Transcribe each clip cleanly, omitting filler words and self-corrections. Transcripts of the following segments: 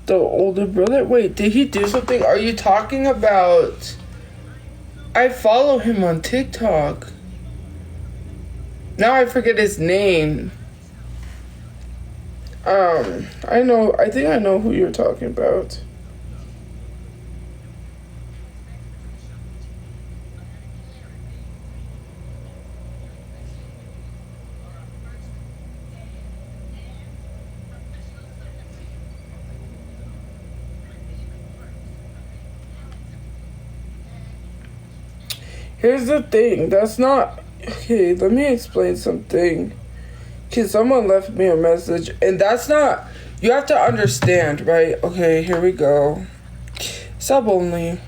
The older brother? Wait, did he do something? Are you talking about... I follow him on TikTok. Now I forget his name. I think I know who you're talking about. Here's the thing, that's not... Okay, let me explain something. Because someone left me a message, and that's not... You have to understand, right? Okay, here we go. Sub only.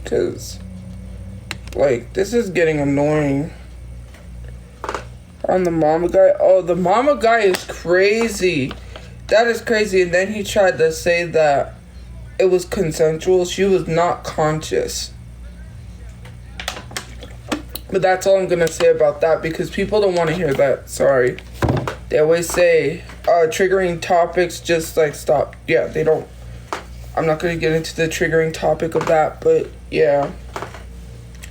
Because, like, this is getting annoying. On the mama guy. Oh, the mama guy is crazy. That is crazy. And then he tried to say that it was consensual. She was not conscious. But that's all I'm going to say about that, because people don't want to hear that. Sorry. They always say triggering topics, just like stop. Yeah, they don't. I'm not going to get into the triggering topic of that, but yeah.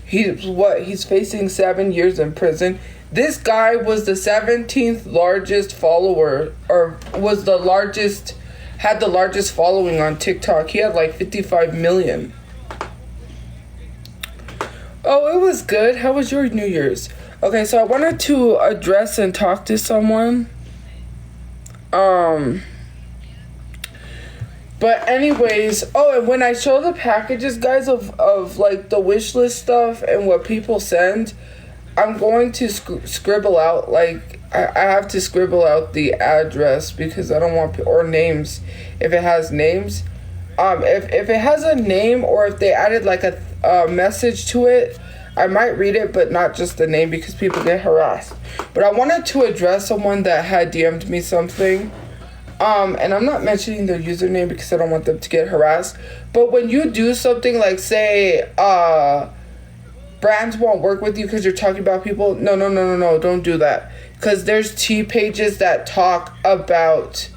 He's facing 7 years in prison. This guy was the 17th largest follower, or was the largest, had the largest following on TikTok. He had like 55 million. Oh, it was good. How was your New Year's? Okay, so I wanted to address and talk to someone. But anyways, oh, and when I show the packages, guys, of like the wish list stuff and what people send, I'm going to scribble out, like, I have to scribble out the address because I don't want, or names, if it has names. If it has a name, or if they added like a message to it, I might read it, but not just the name, because people get harassed. But I wanted to address someone that had DM'd me something. And I'm not mentioning their username because I don't want them to get harassed. But when you do something like, say, brands won't work with you because you're talking about people, no, don't do that. Because there's T pages that talk about,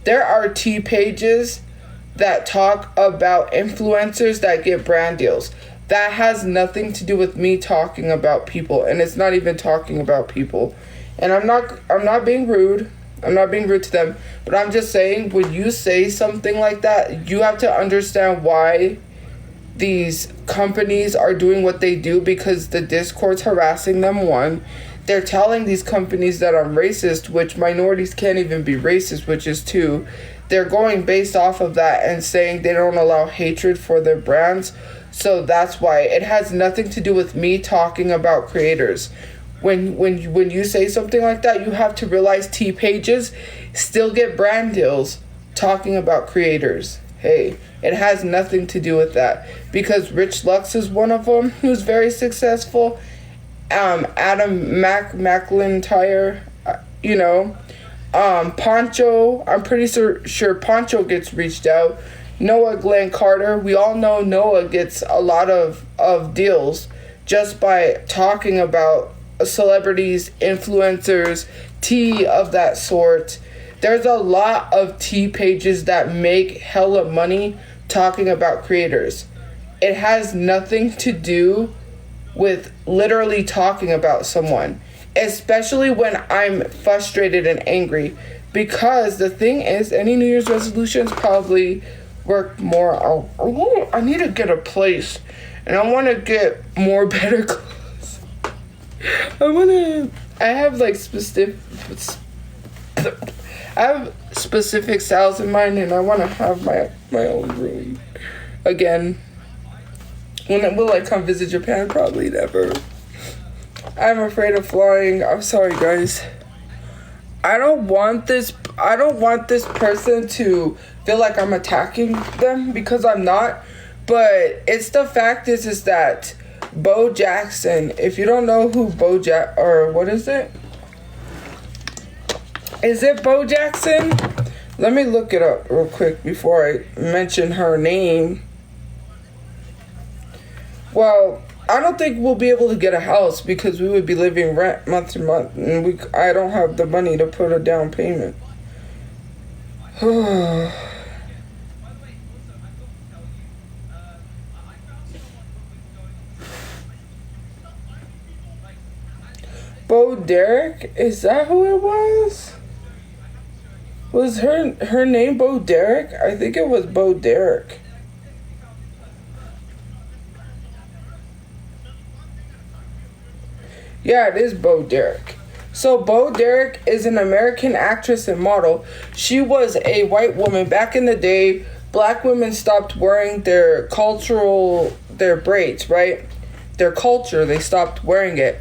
there are T pages that talk about influencers that get brand deals. That has nothing to do with me talking about people, and it's not even talking about people. And I'm not being rude. I'm not being rude to them, but I'm just saying, when you say something like that, you have to understand why these companies are doing what they do, because the Discord's harassing them. One, they're telling these companies that I'm racist, which minorities can't even be racist, which is two. They're going based off of that and saying they don't allow hatred for their brands. So that's why. It has nothing to do with me talking about creators. When you say something like that, you have to realize T pages still get brand deals talking about creators. Hey, it has nothing to do with that. Because Rich Lux is one of them who's very successful. Adam McIntyre, Poncho, I'm pretty sure Poncho gets reached out. Noah Glenn Carter, we all know Noah gets a lot of deals just by talking about celebrities, influencers, tea of that sort. There's a lot of tea pages that make hella money talking about creators. It has nothing to do with literally talking about someone, especially when I'm frustrated and angry. Because the thing is, any New Year's resolutions probably work more. I need to get a place, and I want to get more better clothes. I have like specific styles in mind, and I want to have my own room again. When will I come visit Japan? Probably never. I'm afraid of flying. I'm sorry, guys. I don't want this person to feel like I'm attacking them, because I'm not. But it's the fact is that Bo Jackson, if you don't know who or what is it? Is it Bo Jackson? Let me look it up real quick before I mention her name. Well, I don't think we'll be able to get a house because we would be living rent month to month, and I don't have the money to put a down payment. Derek? Is that who it was? Was her name Bo Derek? I think it was Bo Derek. Yeah, it is Bo Derek. So Bo Derek is an American actress and model. She was a white woman. Back in the day, black women stopped wearing their braids, right? Their culture, they stopped wearing it.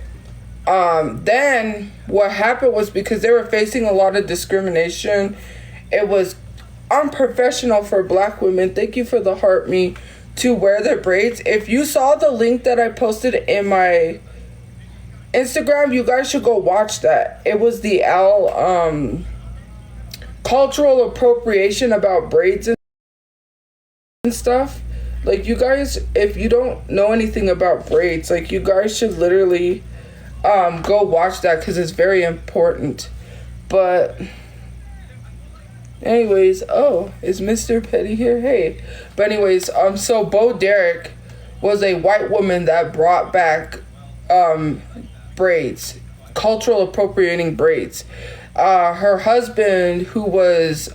Then what happened was, because they were facing a lot of discrimination, it was unprofessional for black women, thank you for the heart me, to wear their braids. If you saw the link that I posted in my Instagram, you guys should go watch that. It was the cultural appropriation about braids and stuff. Like, you guys, if you don't know anything about braids, like, you guys should literally go watch that, because it's very important. But anyways, oh, is Mr. Petty here? Hey. But anyways, so Bo Derek was a white woman that brought back braids, cultural appropriating braids. Her husband, who was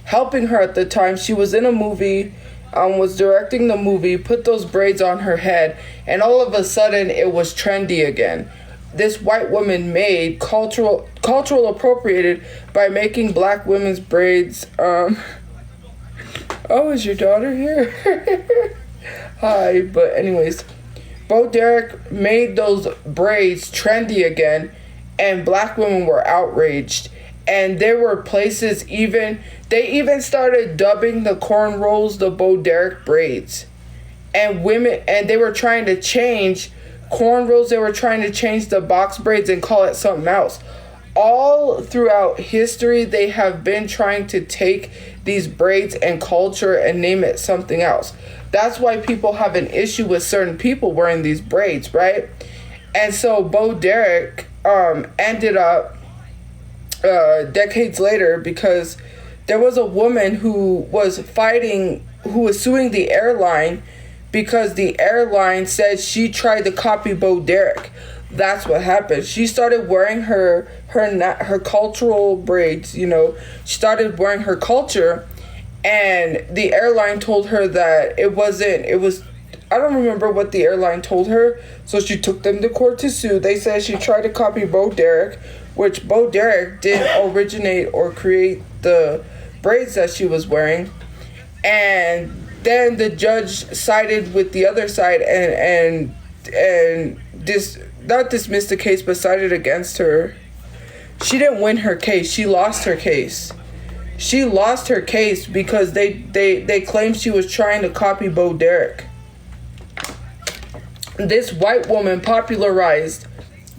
helping her at the time, she was in a movie, was directing the movie, put those braids on her head, and all of a sudden it was trendy again. This white woman made cultural appropriated by making black women's braids. Oh, is your daughter here? Hi. But anyways, Bo Derek made those braids trendy again, and black women were outraged. And there were places they even started dubbing the cornrows the Bo Derek braids. And they were trying to change cornrows, they were trying to change the box braids and call it something else. All throughout history, they have been trying to take these braids and culture and name it something else. That's why people have an issue with certain people wearing these braids, right? And so Bo Derek ended up decades later, because there was a woman who was suing the airline because the airline said she tried to copy Bo Derek. That's what happened. She started wearing her cultural braids, you know. She started wearing her culture, and the airline told her that it was, I don't remember what the airline told her, so she took them to court to sue. They said she tried to copy Bo Derek, which Bo Derek didn't originate or create the braids that she was wearing. And then the judge sided with the other side and not dismissed the case, but sided against her. She didn't win her case. She lost her case. She lost her case because they claimed she was trying to copy Bo Derek. This white woman popularized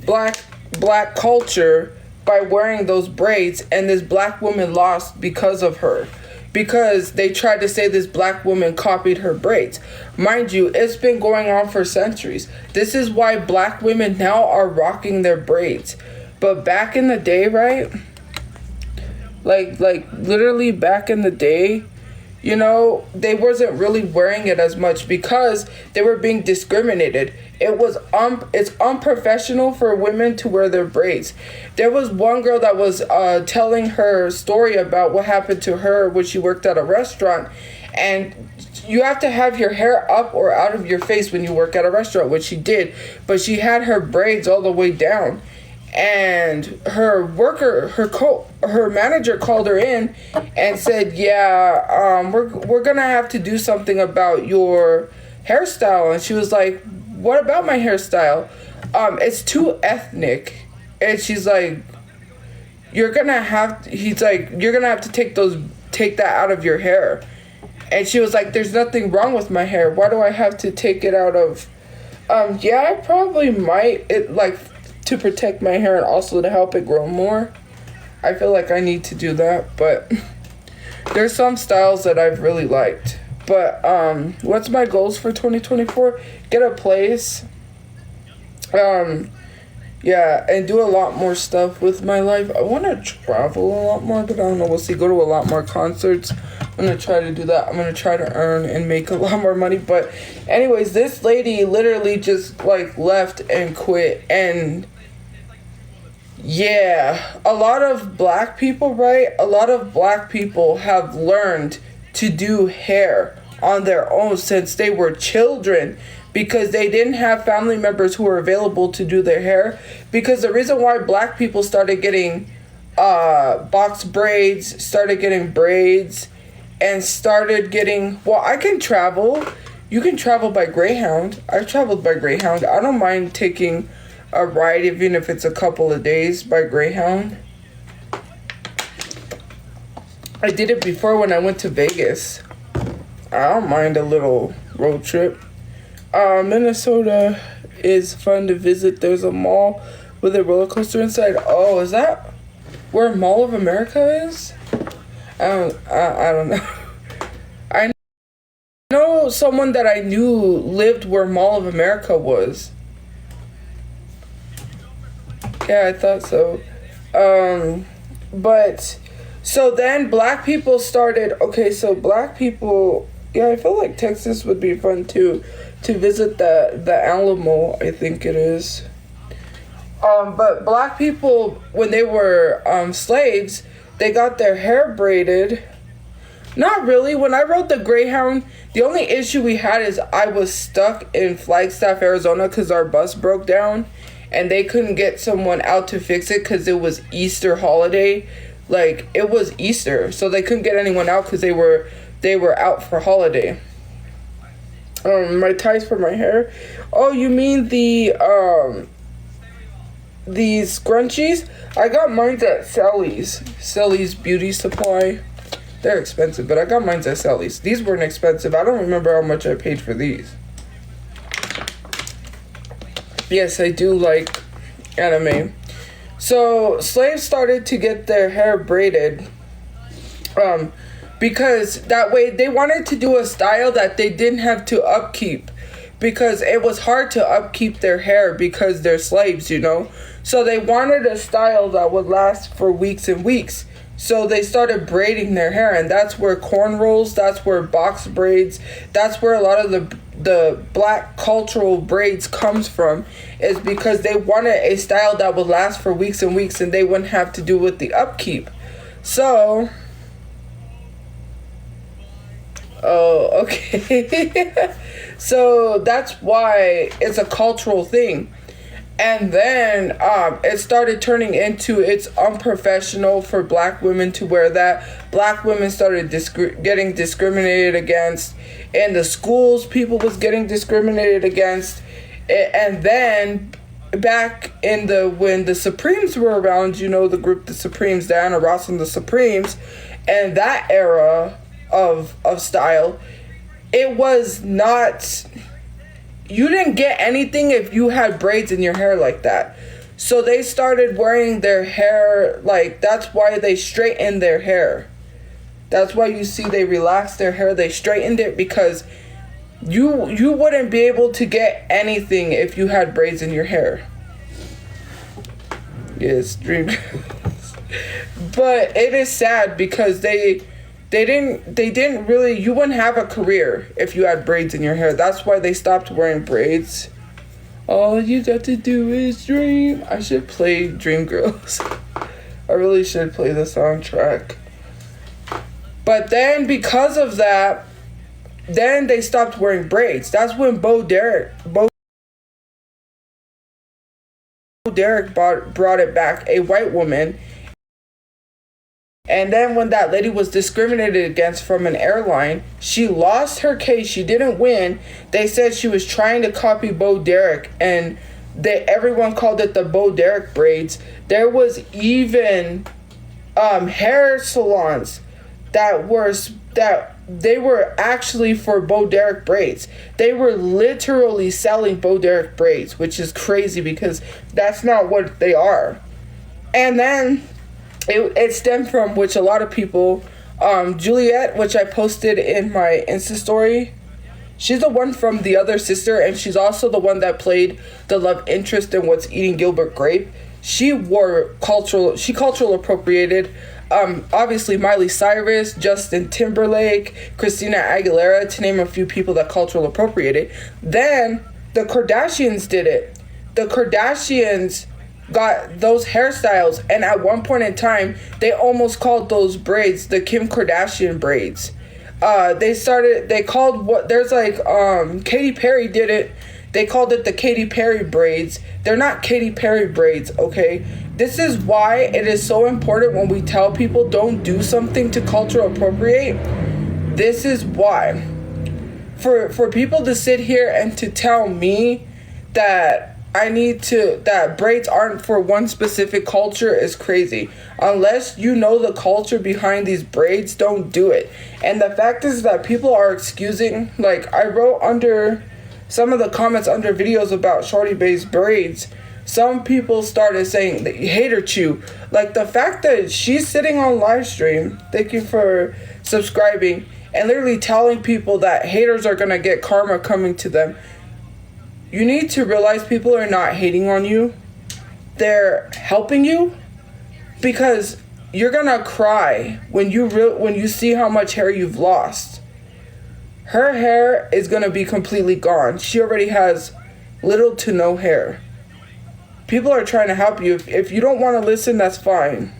black culture by wearing those braids, and this black woman lost because of her. Because they tried to say this black woman copied her braids. Mind you, it's been going on for centuries. This is why black women now are rocking their braids. But back in the day, right? Like literally back in the day, you know, they wasn't really wearing it as much because they were being discriminated. It's unprofessional for women to wear their braids. There was one girl that was telling her story about what happened to her when she worked at a restaurant, and you have to have your hair up or out of your face when you work at a restaurant, which she did, but she had her braids all the way down. And her manager called her in and said, we're gonna have to do something about your hairstyle. And she was like, what about my hairstyle? It's too ethnic. And she's like, you're gonna have to take that out of your hair. And she was like, there's nothing wrong with my hair. Why do I have to take it out of? I probably might, to protect my hair and also to help it grow more. I feel like I need to do that, but there's some styles that I've really liked. But what's my goals for 2024? Get a place. And do a lot more stuff with my life. I want to travel a lot more, but I don't know. We'll see. Go to a lot more concerts. I'm going to try to do that. I'm going to try to earn and make a lot more money. But anyways, this lady literally just left and quit. And Yeah, a lot of black people, right? A lot of black people have learned to do hair on their own since they were children because they didn't have family members who were available to do their hair. Because the reason why black people started getting box braids, started getting braids, and started getting, well, I can travel. You can travel by Greyhound. I've traveled by Greyhound. I don't mind taking a ride, even if it's a couple of days, by Greyhound. I did it before when I went to Vegas. I don't mind a little road trip. Minnesota is fun to visit. There's a mall with a roller coaster inside. Oh, is that where Mall of America is? I don't know. I know someone that I knew lived where Mall of America was. Yeah, I thought so. But so then black people started. Okay, so black people. Yeah, I feel like Texas would be fun too, to visit the Alamo. I think it is. But black people, when they were slaves, they got their hair braided. Not really. When I rode the Greyhound, the only issue we had is I was stuck in Flagstaff, Arizona, because our bus broke down, and they couldn't get someone out to fix it because it was Easter holiday. Like, it was Easter, so they couldn't get anyone out because they were out for holiday. My ties for my hair. Oh, you mean the these scrunchies? I got mine at Sally's Beauty Supply. They're expensive, but I got mine at Sally's. These weren't expensive. I don't remember how much I paid for these. Yes, I do like anime. So slaves started to get their hair braided. Because that way they wanted to do a style that they didn't have to upkeep, because it was hard to upkeep their hair because they're slaves, you know. So they wanted a style that would last for weeks and weeks. So they started braiding their hair, and that's where cornrows, that's where box braids, that's where a lot of the black cultural braids comes from, is because they wanted a style that would last for weeks and weeks and they wouldn't have to do with the upkeep. So oh, okay. So that's why it's a cultural thing. And then it started turning into, it's unprofessional for black women to wear that. Black women started getting discriminated against. In the schools, people was getting discriminated against. And then back in when the Supremes were around, you know, the group, the Supremes, Diana Ross and the Supremes, and that era of style, it was not, you didn't get anything if you had braids in your hair like that. So they started wearing their hair, like, that's why they straightened their hair. That's why you see they relaxed their hair, they straightened it, because you wouldn't be able to get anything if you had braids in your hair. Yes, dream girls. But it is sad because they didn't really, you wouldn't have a career if you had braids in your hair. That's why they stopped wearing braids. All you got to do is dream. I should play Dreamgirls. I really should play the soundtrack. But then because of that, then they stopped wearing braids. That's when Bo Derek brought it back, a white woman. And then when that lady was discriminated against from an airline, she lost her case. She didn't win. They said she was trying to copy Bo Derek, and everyone called it the Bo Derek braids. There was even hair salons that they were actually for Bo Derek braids. They were literally selling Bo Derek braids, which is crazy because that's not what they are. And then it stemmed from, which a lot of people, Juliet, which I posted in my Insta story, she's the one from The Other Sister, and she's also the one that played the love interest in What's Eating Gilbert Grape. She cultural appropriated, obviously Miley Cyrus, Justin Timberlake, Christina Aguilera, to name a few people that cultural appropriated. Then the Kardashians did it. The Kardashians got those hairstyles, and at one point in time they almost called those braids the Kim Kardashian braids. They called what there's like Katy Perry did it. They called it the Katy Perry braids. They're not Katy Perry braids, okay? This is why it is so important when we tell people don't do something to cultural appropriate. This is why. For people to sit here and to tell me that that braids aren't for one specific culture is crazy. Unless you know the culture behind these braids, don't do it. And the fact is that people are excusing, like I wrote under some of the comments under videos about Shawty Bae's braids, some people started saying that hater chew. Like the fact that she's sitting on live stream, thank you for subscribing, and literally telling people that haters are gonna get karma coming to them. You need to realize people are not hating on you. They're helping you, because you're gonna cry when you see how much hair you've lost. Her hair is gonna be completely gone. She already has little to no hair. People are trying to help you. If you don't want to listen, that's fine.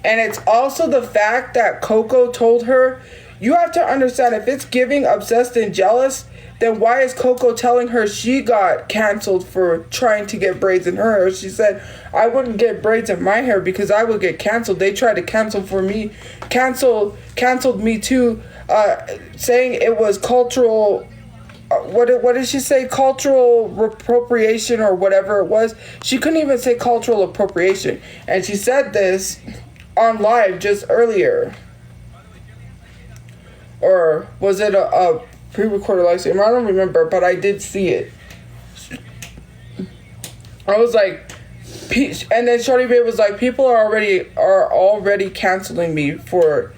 And it's also the fact that Coco told her, you have to understand, if it's giving obsessed and jealous, then why is Coco telling her she got canceled for trying to get braids in her hair? She said, I wouldn't get braids in my hair because I would get canceled. They tried to canceled me too, saying it was cultural, what did she say? Cultural appropriation or whatever it was. She couldn't even say cultural appropriation. And she said this on live just earlier. Or was it a pre-recorded live stream? I don't remember, but I did see it. I was like, and then Shawty Bae was like, people are already canceling me for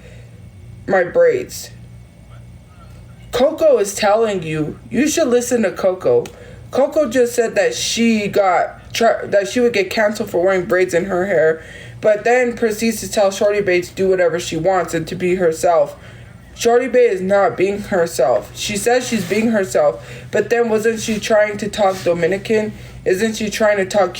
my braids. Coco is telling you, you should listen to Coco. Coco just said that she would get canceled for wearing braids in her hair, but then proceeds to tell Shawty Bae to do whatever she wants and to be herself. Shawty Bae is not being herself. She says she's being herself, but then wasn't she trying to talk Dominican? Isn't she trying to talk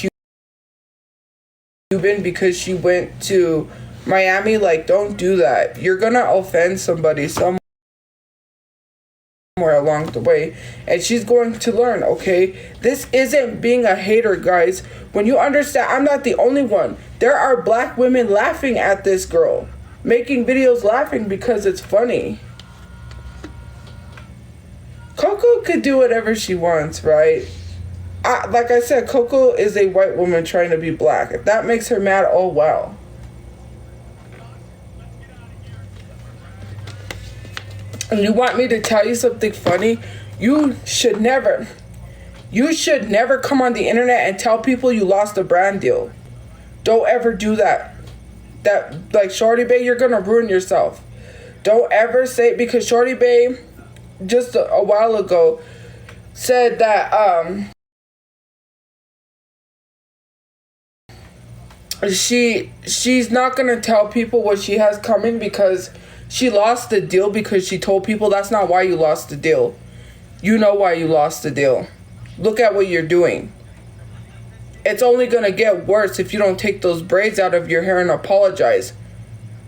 Cuban because she went to Miami? Like, don't do that. You're gonna offend somebody somewhere along the way, and she's going to learn, okay? This isn't being a hater, guys. When you understand, I'm not the only one. There are black women laughing at this girl, making videos laughing because it's funny. Coco could do whatever she wants, right? Like I said, Coco is a white woman trying to be black. If that makes her mad, oh well. And you want me to tell you something funny? You should never come on the internet and tell people you lost a brand deal. Don't ever do that. That, like Shawty Bae, you're gonna ruin yourself. Don't ever say, because Shawty Bae just a while ago said that she's not gonna tell people what she has coming because she lost the deal, because she told people that's not why you lost the deal. You know why you lost the deal. Look at what you're doing. It's only going to get worse if you don't take those braids out of your hair and apologize.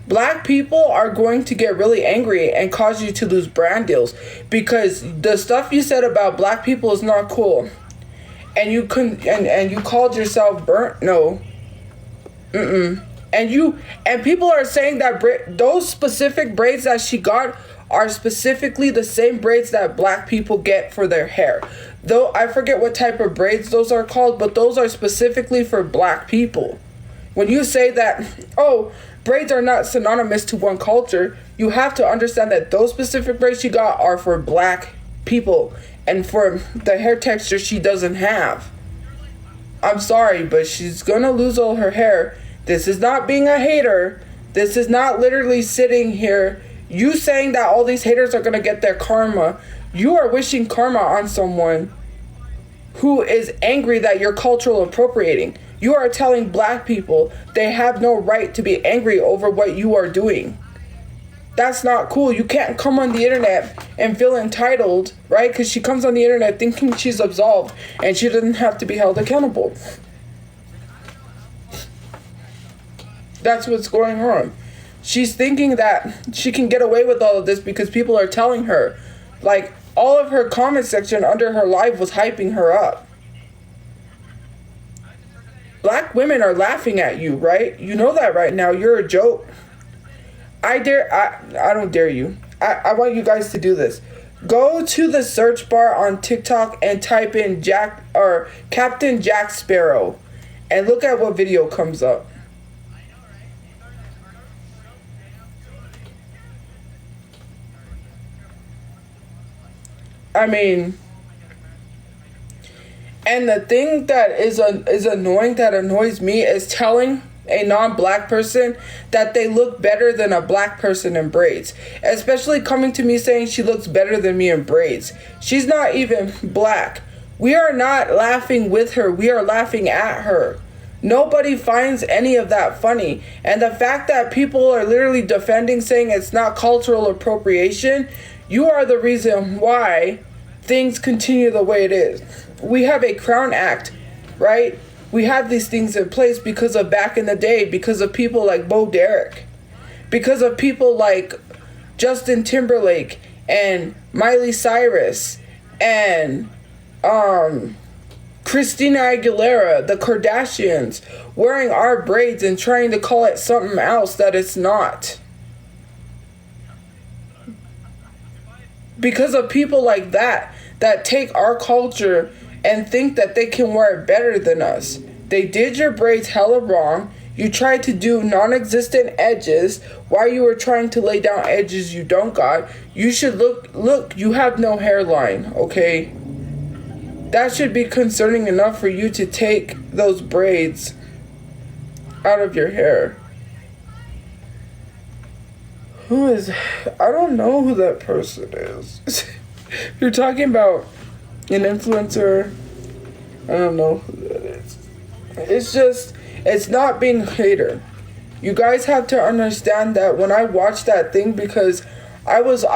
Black people are going to get really angry and cause you to lose brand deals because the stuff you said about black people is not cool. And you called yourself burnt. No. And people are saying that those specific braids that she got are specifically the same braids that black people get for their hair. Though I forget what type of braids those are called, but those are specifically for black people. When you say that, oh, braids are not synonymous to one culture, you have to understand that those specific braids she got are for black people and for the hair texture she doesn't have. I'm sorry, but she's gonna lose all her hair. This is not being a hater. This is not literally sitting here you saying that all these haters are gonna get their karma. You are wishing karma on someone who is angry that you're cultural appropriating. You are telling black people they have no right to be angry over what you are doing. That's not cool. You can't come on the internet and feel entitled, right? Because she comes on the internet thinking she's absolved and she doesn't have to be held accountable. That's what's going on. She's thinking that she can get away with all of this because people are telling her. Like, all of her comment section under her live was hyping her up. Black women are laughing at you, right? You know that right now. You're a joke. I don't dare you. I want you guys to do this. Go to the search bar on TikTok and type in Captain Jack Sparrow and look at what video comes up. I mean, and the thing that is annoying, that annoys me, is telling a non-black person that they look better than a black person in braids. Especially coming to me saying she looks better than me in braids. She's not even black. We are not laughing with her. We are laughing at her. Nobody finds any of that funny. And the fact that people are literally defending, saying it's not cultural appropriation, you are the reason why things continue the way it is. We have a Crown Act, right? We have these things in place because of back in the day, because of people like Bo Derek, because of people like Justin Timberlake and Miley Cyrus and Christina Aguilera, the Kardashians, wearing our braids and trying to call it something else that it's not. Because of people like that take our culture and think that they can wear it better than us. They did your braids hella wrong. You tried to do non-existent edges while you were trying to lay down edges you don't got. You should look, you have no hairline, okay? That should be concerning enough for you to take those braids out of your hair. I don't know who that person is. You're talking about an influencer. I don't know who that is. It's not being a hater. You guys have to understand that when I watched that thing, because I was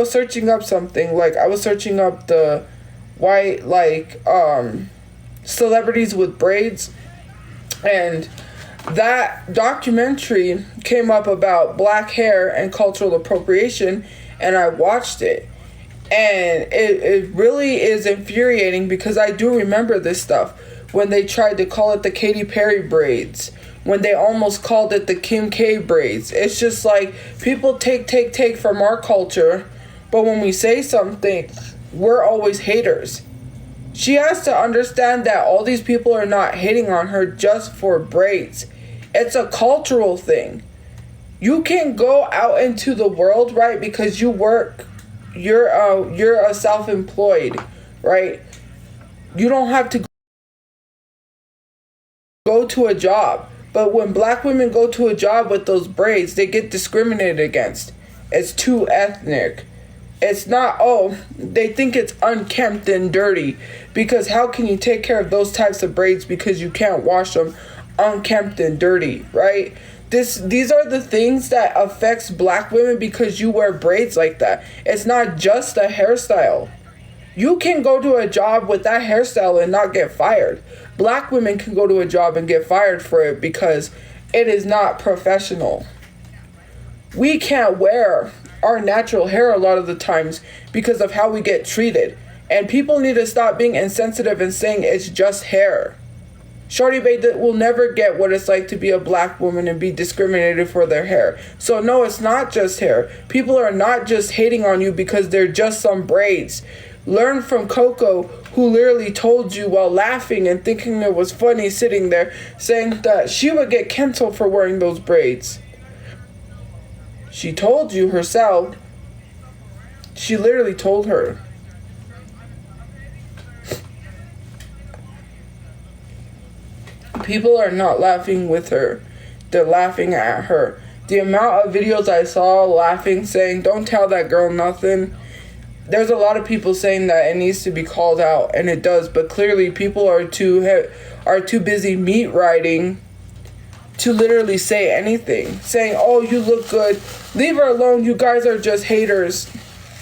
searching up something, like I was searching up the white, like, celebrities with braids, and that documentary came up about black hair and cultural appropriation, and I watched it. And it really is infuriating because I do remember this stuff. When they tried to call it the Katy Perry braids. When they almost called it the Kim K braids. It's just like people take from our culture. But when we say something, we're always haters. She has to understand that all these people are not hating on her just for braids. It's a cultural thing. You can go out into the world, right, because you work. You're a self-employed, right? You don't have to go to a job. But when black women go to a job with those braids, they get discriminated against. It's too ethnic. It's not, they think it's unkempt and dirty. Because how can you take care of those types of braids because you can't wash them unkempt and dirty, right? These are the things that affects black women because you wear braids like that. It's not just a hairstyle. You can go to a job with that hairstyle and not get fired. Black women can go to a job and get fired for it because it is not professional. We can't wear our natural hair a lot of the times because of how we get treated. And people need to stop being insensitive and saying it's just hair. Shawty Bae will never get what it's like to be a black woman and be discriminated for their hair. So no, it's not just hair. People are not just hating on you because they're just some braids. Learn from Coco, who literally told you while laughing and thinking it was funny sitting there, saying that she would get canceled for wearing those braids. She told you herself. She literally told her. People are not laughing with her. They're laughing at her. The amount of videos I saw laughing, saying, don't tell that girl nothing. There's a lot of people saying that it needs to be called out, and it does. But clearly people are too busy meat riding to literally say anything. Saying, oh, you look good. Leave her alone. You guys are just haters.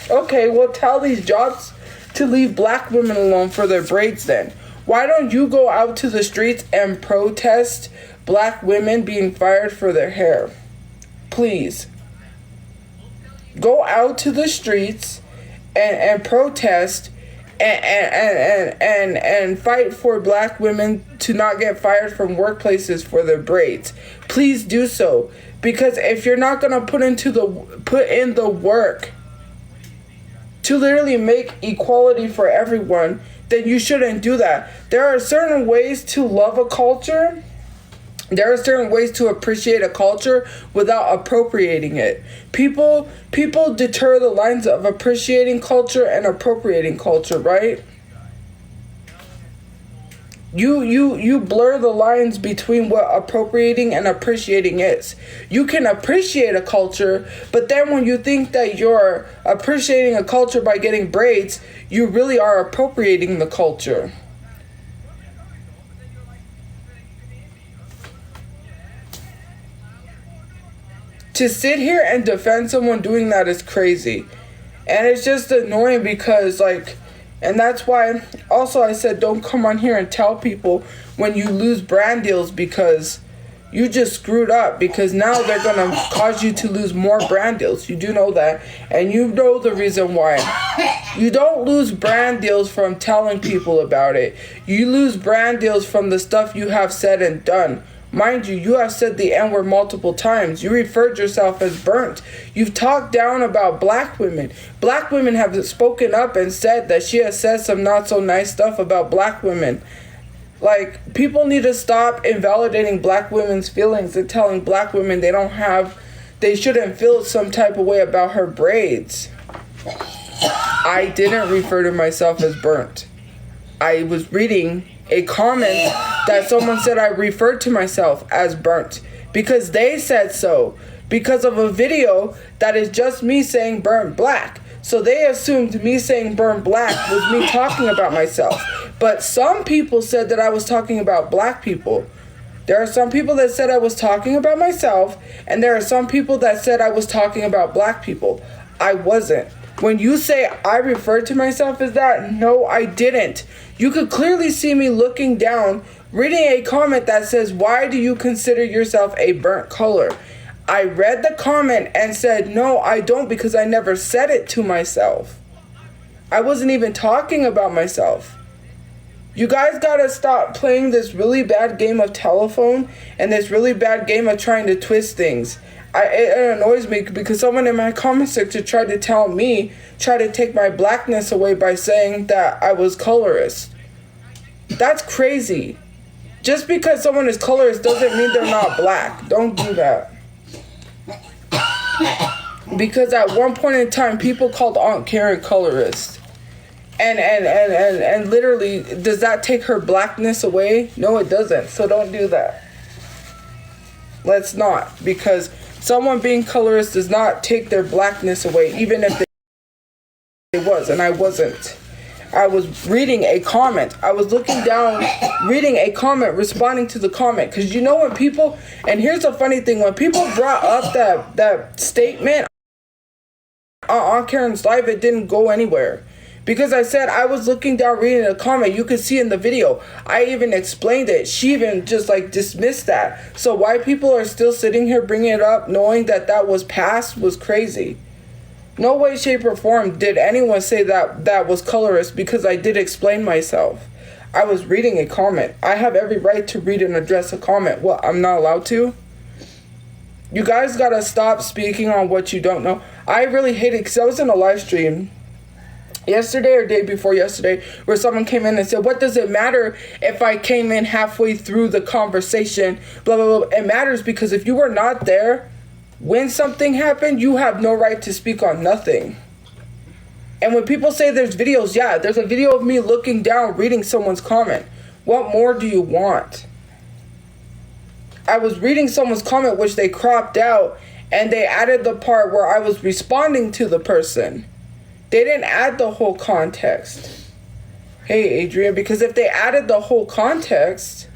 Okay, well, tell these jobs to leave black women alone for their braids then. Why don't you go out to the streets and protest black women being fired for their hair? Please. Go out to the streets and protest and fight for black women to not get fired from workplaces for their braids. Please do so. Because if you're not gonna put in the work to literally make equality for everyone, then you shouldn't do that. There are certain ways to love a culture. There are certain ways to appreciate a culture without appropriating it. People deter the lines of appreciating culture and appropriating culture, right? You blur the lines between what appropriating and appreciating is. You can appreciate a culture, but then when you think that you're appreciating a culture by getting braids, you really are appropriating the culture. To sit here and defend someone doing that is crazy. And it's just annoying because, like, and that's why also I said don't come on here and tell people when you lose brand deals, because you just screwed up, because now they're going to cause you to lose more brand deals. You do know that. And you know the reason why. You don't lose brand deals from telling people about it. You lose brand deals from the stuff you have said and done. Mind you, you have said the N-word multiple times. You referred yourself as burnt. You've talked down about black women. Black women have spoken up and said that she has said some not so nice stuff about black women. Like, people need to stop invalidating black women's feelings and telling black women they shouldn't feel some type of way about her braids. I didn't refer to myself as burnt. I was reading a comment that someone said I referred to myself as burnt because they said so, because of a video that is just me saying burnt black. So they assumed me saying burnt black was me talking about myself. But some people said that I was talking about black people. There are some people that said I was talking about myself, and there are some people that said I was talking about black people. I wasn't. When you say I referred to myself as that, no, I didn't. You could clearly see me looking down, reading a comment that says, why do you consider yourself a burnt color? I read the comment and said, no, I don't, because I never said it to myself. I wasn't even talking about myself. You guys gotta stop playing this really bad game of telephone and this really bad game of trying to twist things. It annoys me because someone in my comment section tried to take my blackness away by saying that I was colorist. That's crazy. Just because someone is colorist doesn't mean they're not black. Don't do that. Because at one point in time, people called Aunt Karen colorist. And literally, does that take her blackness away? No, it doesn't. So don't do that. Let's not. Because someone being colorist does not take their blackness away, even if they was, and I wasn't. I was reading a comment. I was looking down, reading a comment, responding to the comment. Because you know when people, and here's the funny thing, when people brought up that statement on Karen's live, it didn't go anywhere. Because I said I was looking down reading a comment. You could see in the video. I even explained it. She even just like dismissed that. So why people are still sitting here bringing it up knowing that was past was crazy. No way, shape, or form did anyone say that was colorist, because I did explain myself. I was reading a comment. I have every right to read and address a comment. What, I'm not allowed to? You guys gotta stop speaking on what you don't know. I really hate it because I was in a live stream yesterday or day before yesterday where someone came in and said, what does it matter if I came in halfway through the conversation, blah, blah, blah. It matters because if you were not there when something happened, you have no right to speak on nothing. And when people say there's videos, yeah, there's a video of me looking down, reading someone's comment. What more do you want? I was reading someone's comment, which they cropped out, and they added the part where I was responding to the person. They didn't add the whole context. Hey, Adrian, because if they added the whole context,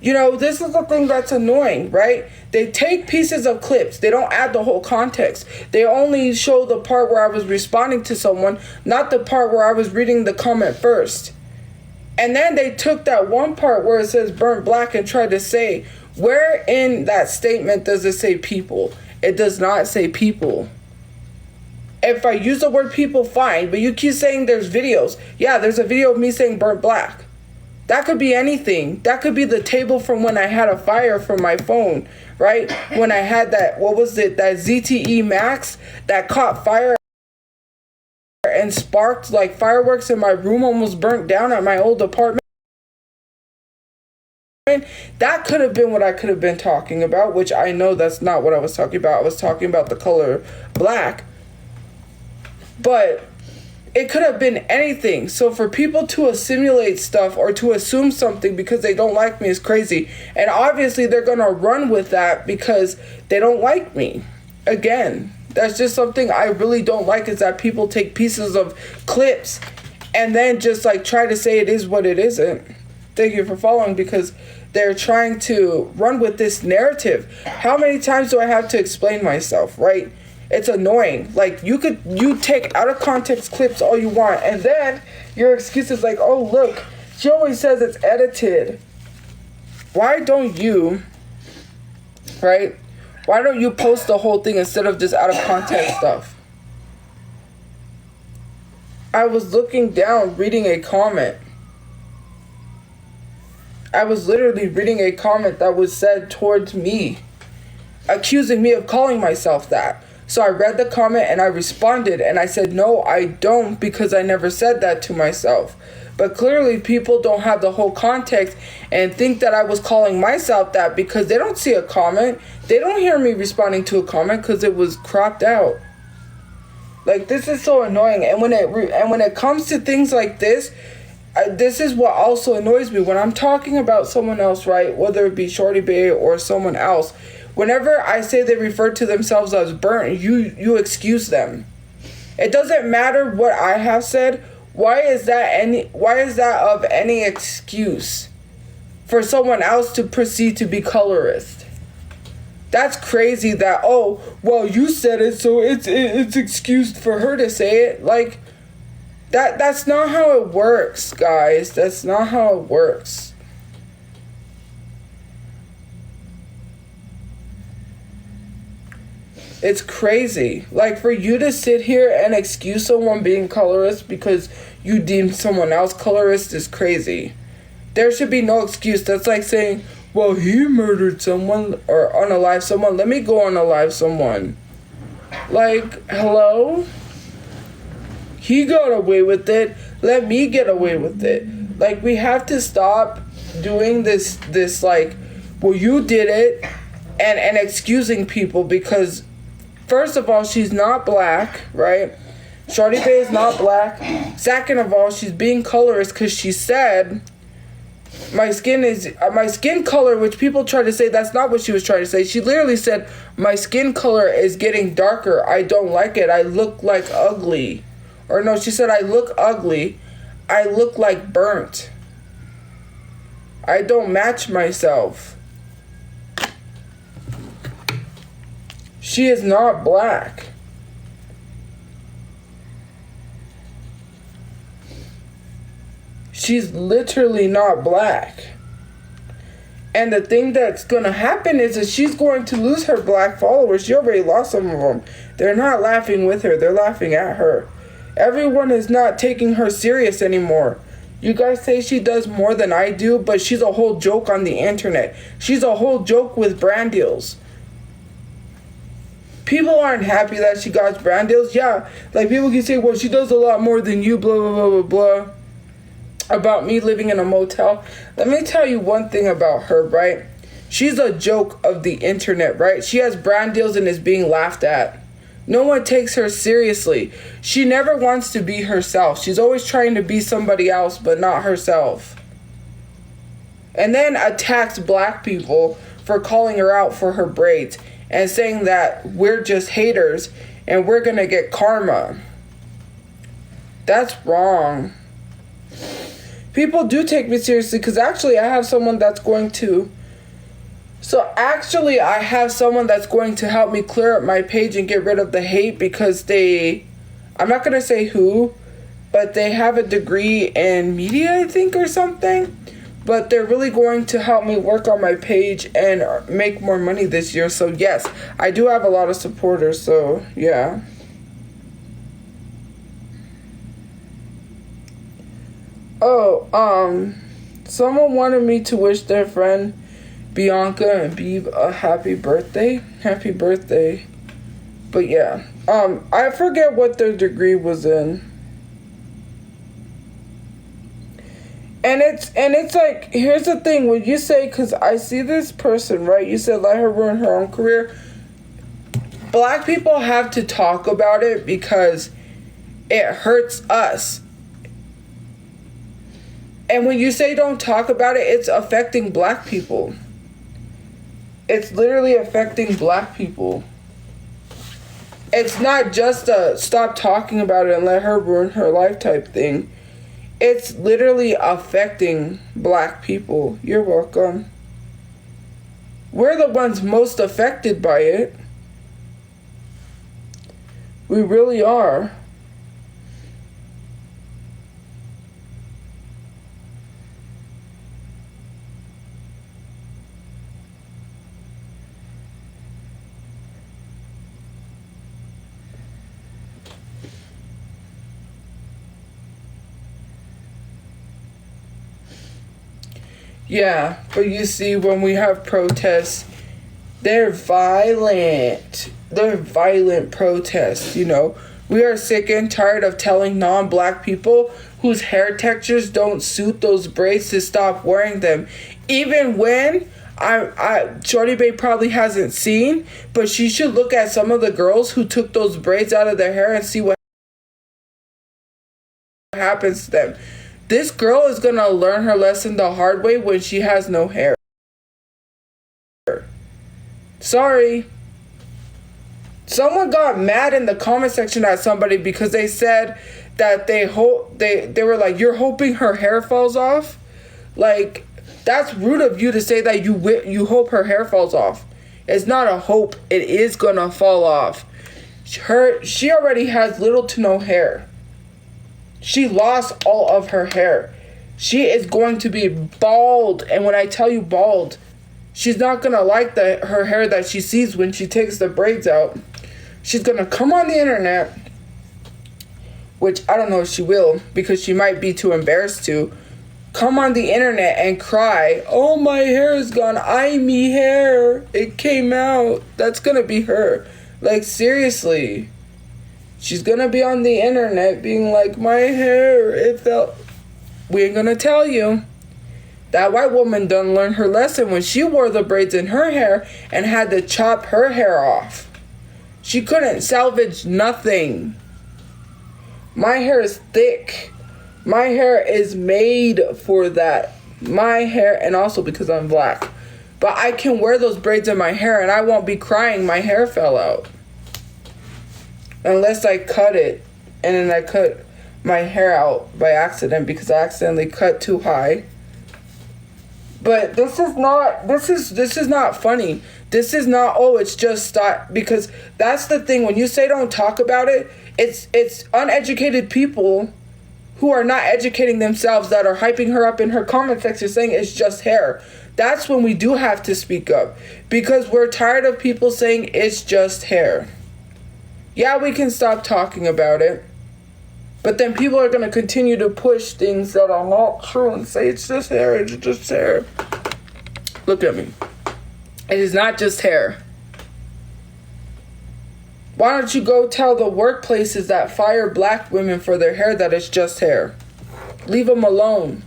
You know, this is the thing that's annoying, right? They take pieces of clips. They don't add the whole context. They only show the part where I was responding to someone, not the part where I was reading the comment first. And then they took that one part where it says burnt black and tried to say, where in that statement does it say people? It does not say people. If I use the word people, fine. But you keep saying there's videos. Yeah, there's a video of me saying burnt black. That could be anything. That could be the table from when I had a fire from my phone, right? When I had that, what was it, that ZTE Max that caught fire and sparked like fireworks in my room, almost burnt down at my old apartment. That could have been what I could have been talking about, which I know that's not what I was talking about. I was talking about the color black. But it could have been anything. So for people to assimilate stuff or to assume something because they don't like me is crazy. And obviously they're going to run with that because they don't like me. Again, that's just something I really don't like, is that people take pieces of clips and then just like try to say it is what it isn't. Thank you for following, because they're trying to run with this narrative. How many times do I have to explain myself, right? It's annoying. Like, you take out of context clips all you want, and then your excuse is like, oh, look, she always says it's edited. Why don't you, right? Why don't you post the whole thing instead of just out of context stuff? I was looking down, reading a comment. I was literally reading a comment that was said towards me, accusing me of calling myself that. So I read the comment and I responded and I said, no, I don't, because I never said that to myself. But clearly people don't have the whole context and think that I was calling myself that because they don't see a comment. They don't hear me responding to a comment because it was cropped out. Like, this is so annoying. And when it comes to things like this, this is what also annoys me. When I'm talking about someone else, right, whether it be Shawty Bay or someone else, whenever I say they refer to themselves as burnt, you excuse them. It doesn't matter what I have said. Why is that of any excuse for someone else to proceed to be colorist? That's crazy that, oh, well, you said it, so it's excused for her to say it. Like, that's not how it works, guys. That's not how it works. It's crazy. Like, for you to sit here and excuse someone being colorist because you deem someone else colorist is crazy. There should be no excuse. That's like saying, well, he murdered someone or unalive someone. Let me go unalive someone. Like, hello? He got away with it. Let me get away with it. Like, we have to stop doing this like, well, you did it, and excusing people because, first of all, she's not black, right? Shawty Bay is not black. Second of all, she's being colorist because she said my skin color, which people try to say that's not what she was trying to say. She literally said my skin color is getting darker. I don't like it. I look like ugly. Or no, she said I look ugly. I look like burnt. I don't match myself. She is not black. She's literally not black. And the thing that's going to happen is that she's going to lose her black followers. She already lost some of them. They're not laughing with her. They're laughing at her. Everyone is not taking her serious anymore. You guys say she does more than I do, but she's a whole joke on the internet. She's a whole joke with brand deals. People aren't happy that she got brand deals. Yeah, like people can say, well, she does a lot more than you, blah, blah, blah, blah, blah. About me living in a motel. Let me tell you one thing about her, right? She's a joke of the internet, right? She has brand deals and is being laughed at. No one takes her seriously. She never wants to be herself. She's always trying to be somebody else, but not herself. And then attacks black people for calling her out for her braids and saying that we're just haters and we're gonna get karma. That's wrong. People do take me seriously because actually I have someone that's going to. So actually I have someone that's going to help me clear up my page and get rid of the hate because they, I'm not going to say who, but they have a degree in media, I think, or something. But they're really going to help me work on my page and make more money this year. So yes, I do have a lot of supporters. So yeah. Oh, someone wanted me to wish their friend Bianca and Beeb a happy birthday. Happy birthday. But yeah. I forget what their degree was in. And it's like, here's the thing, when you say, because I see this person, right, you said let her ruin her own career. Black people have to talk about it because it hurts us. And when you say don't talk about it, it's affecting black people. It's literally affecting black people. It's not just a stop talking about it and let her ruin her life type thing. It's literally affecting black people. You're welcome. We're the ones most affected by it. We really are. Yeah, but you see, when we have protests, they're violent. They're violent protests, you know. We are sick and tired of telling non-black people whose hair textures don't suit those braids to stop wearing them. Even when Shawty Bae probably hasn't seen, but she should look at some of the girls who took those braids out of their hair and see what happens to them. This girl is gonna learn her lesson the hard way when she has no hair. Sorry. Someone got mad in the comment section at somebody because they said that they were like, you're hoping her hair falls off? Like, that's rude of you to say that you hope her hair falls off. It's not a hope. It is gonna fall off. She already has little to no hair. She lost all of her hair. She is going to be bald. And when I tell you bald, she's not going to like her hair that she sees when she takes the braids out. She's going to come on the internet, which I don't know if she will because she might be too embarrassed to. Come on the internet and cry, oh, my hair is gone. Me hair. It came out. That's going to be her. Like, seriously. She's gonna be on the internet being like, my hair, it felt... We ain't gonna tell you. That white woman done learned her lesson when she wore the braids in her hair and had to chop her hair off. She couldn't salvage nothing. My hair is thick. My hair is made for that. My hair, and also because I'm black. But I can wear those braids in my hair and I won't be crying my hair fell out. Unless I cut it, and then I cut my hair out by accident because I accidentally cut too high. But this is not funny. This is not, oh, it's just stop, because that's the thing. When you say don't talk about it, it's uneducated people who are not educating themselves that are hyping her up in her comment section saying it's just hair. That's when we do have to speak up because we're tired of people saying it's just hair. Yeah, we can stop talking about it. But then people are going to continue to push things that are not true and say it's just hair, it's just hair. Look at me. It is not just hair. Why don't you go tell the workplaces that fire black women for their hair that it's just hair? Leave them alone.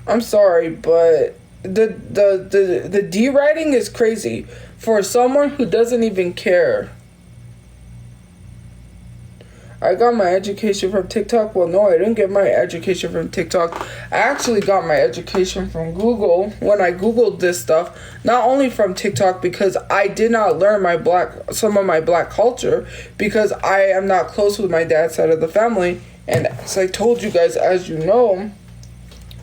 I'm sorry, but the deriding is crazy for someone who doesn't even care. I got my education from TikTok. Well, no, I didn't get my education from TikTok. I actually got my education from Google when I Googled this stuff. Not only from TikTok, because I did not learn some of my black culture, because I am not close with my dad's side of the family. And as I told you guys, as you know,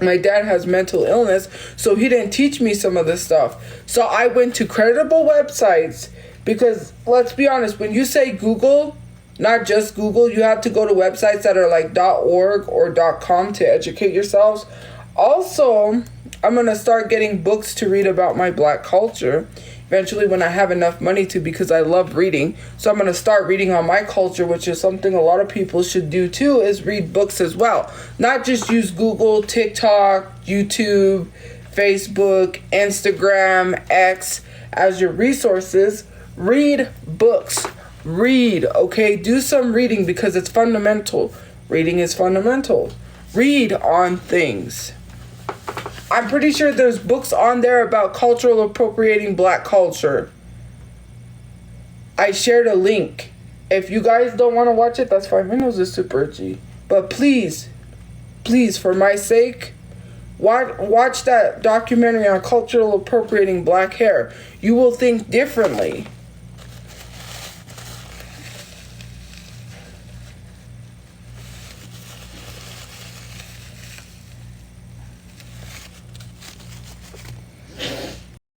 my dad has mental illness, so he didn't teach me some of this stuff. So I went to credible websites, because let's be honest, when you say Google, not just Google, you have to go to websites that are like .org or .com to educate yourselves. Also, I'm going to start getting books to read about my black culture eventually when I have enough money to, because I love reading. So I'm going to start reading on my culture, which is something a lot of people should do too, is read books as well. Not just use Google, TikTok, YouTube, Facebook, Instagram, X as your resources. Read books. Read, okay? Do some reading, because it's fundamental. Reading is fundamental. Read on things. I'm pretty sure there's books on there about cultural appropriating black culture. I shared a link. If you guys don't want to watch it, that's fine. My nose is super itchy. But please, for my sake, watch that documentary on cultural appropriating black hair. You will think differently.